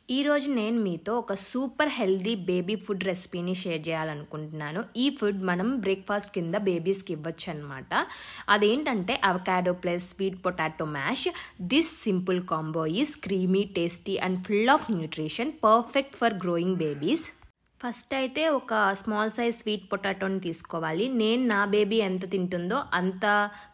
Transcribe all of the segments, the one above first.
ఈ రోజు నేను మీతో ఒక సూపర్ హెల్దీ బేబీ ఫుడ్ రెసిపీని షేర్ చేయాలనుకుంటున్నాను. ఈ ఫుడ్ మనం బ్రేక్ఫాస్ట్ కింద బేబీస్కి ఇవ్వచ్చు అనమాట. అదేంటంటే avocado plus sweet potato mash. This simple combo is creamy, tasty and full of nutrition, perfect for growing babies. First అయితే ఒక స్మాల్ సైజ్ స్వీట్ పొటాటోని తీసుకోవాలి. నేను నా బేబీ ఎంత తింటుందో అంత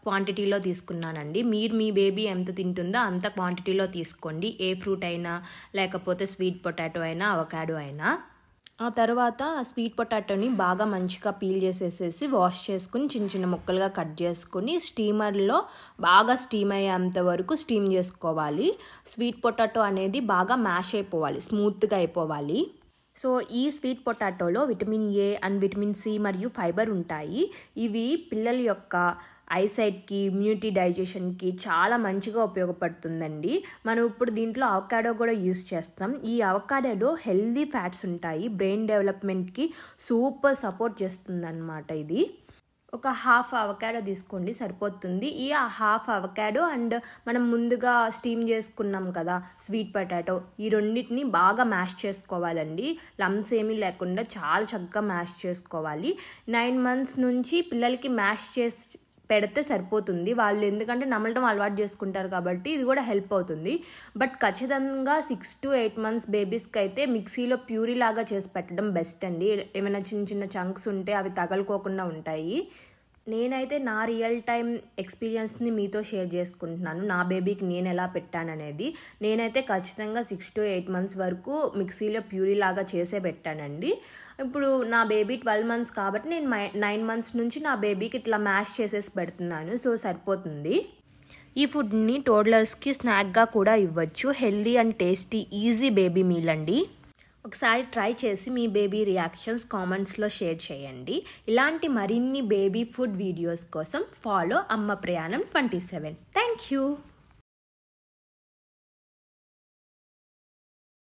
క్వాంటిటీలో తీసుకున్నానండి. మీరు మీ బేబీ ఎంత తింటుందో అంత క్వాంటిటీలో తీసుకోండి. ఏ ఫ్రూట్ అయినా, లేకపోతే స్వీట్ పొటాటో అయినా, అవకాడో అయినా. ఆ తర్వాత స్వీట్ పొటాటోని బాగా మంచిగా పీల్ చేసేసేసి వాష్ చేసుకుని చిన్న చిన్న ముక్కలుగా కట్ చేసుకుని స్టీమర్లో బాగా స్టీమ్ అయ్యేంత వరకు స్టీమ్ చేసుకోవాలి. స్వీట్ పొటాటో అనేది బాగా మ్యాష్ అయిపోవాలి, స్మూత్గా అయిపోవాలి. సో ఈ స్వీట్ పొటాటోలో vitamin A and vitamin C మరియు ఫైబర్ ఉంటాయి. ఇవి పిల్లల యొక్క ఐసైట్కి, ఇమ్యూనిటీ, డైజెషన్కి చాలా మంచిగా ఉపయోగపడుతుందండి. మనం ఇప్పుడు దీంట్లో అవకాడో కూడా యూస్ చేస్తాం. ఈ అవకాడోలో హెల్దీ ఫ్యాట్స్ ఉంటాయి, బ్రెయిన్ డెవలప్మెంట్కి సూపర్ సపోర్ట్ చేస్తుంది అన్నమాట. ఇది ఒక హాఫ్ అవకాడో తీసుకోండి, సరిపోతుంది. ఈ హాఫ్ అవకాడో అండ్ మనం ముందుగా స్టీమ్ చేసుకున్నాం కదా స్వీట్ పొటాటో, ఈ రెండింటిని బాగా మ్యాష్ చేసుకోవాలండి. లమ్స్ ఏమీ లేకుండా చాలా చక్కగా మ్యాష్ చేసుకోవాలి. 9 months నుంచి పిల్లలకి మ్యాష్ చేసి పెడితే సరిపోతుంది. వాళ్ళు ఎందుకంటే నమలటం అలవాటు చేసుకుంటారు కాబట్టి ఇది కూడా హెల్ప్ అవుతుంది. బట్ ఖచ్చితంగా 6 to 8 months బేబీస్కి అయితే మిక్సీలో ప్యూరీ లాగా చేసి పెట్టడం బెస్ట్ అండి. ఏమైనా చిన్న చిన్న చంక్స్ ఉంటే అవి తగలుకోకుండా ఉంటాయి. నేనైతే నా రియల్ టైం ఎక్స్పీరియన్స్ని మీతో షేర్ చేసుకుంటున్నాను. నా బేబీకి నేను ఎలా పెట్టాననేది. నేనైతే ఖచ్చితంగా 6 to 8 months వరకు మిక్సీలో ప్యూరీ లాగా చేసే పెట్టానండి. ఇప్పుడు నా బేబీ 12 months కాబట్టి నేను 9 months నుంచి నా బేబీకి ఇట్లా మ్యాష్ చేసేసి పెడుతున్నాను. సో సరిపోతుంది. ఈ ఫుడ్ని టోడ్లర్స్కి స్నాక్గా కూడా ఇవ్వచ్చు. Healthy and tasty easy baby meal అండి. ఒకసారి ట్రై చేసి మీ బేబీ రియాక్షన్స్ కామెంట్స్లో షేర్ చేయండి. ఇలాంటి మరిన్ని బేబీ ఫుడ్ వీడియోస్ కోసం ఫాలో అమ్మ ప్రయాణం 27. Thank you.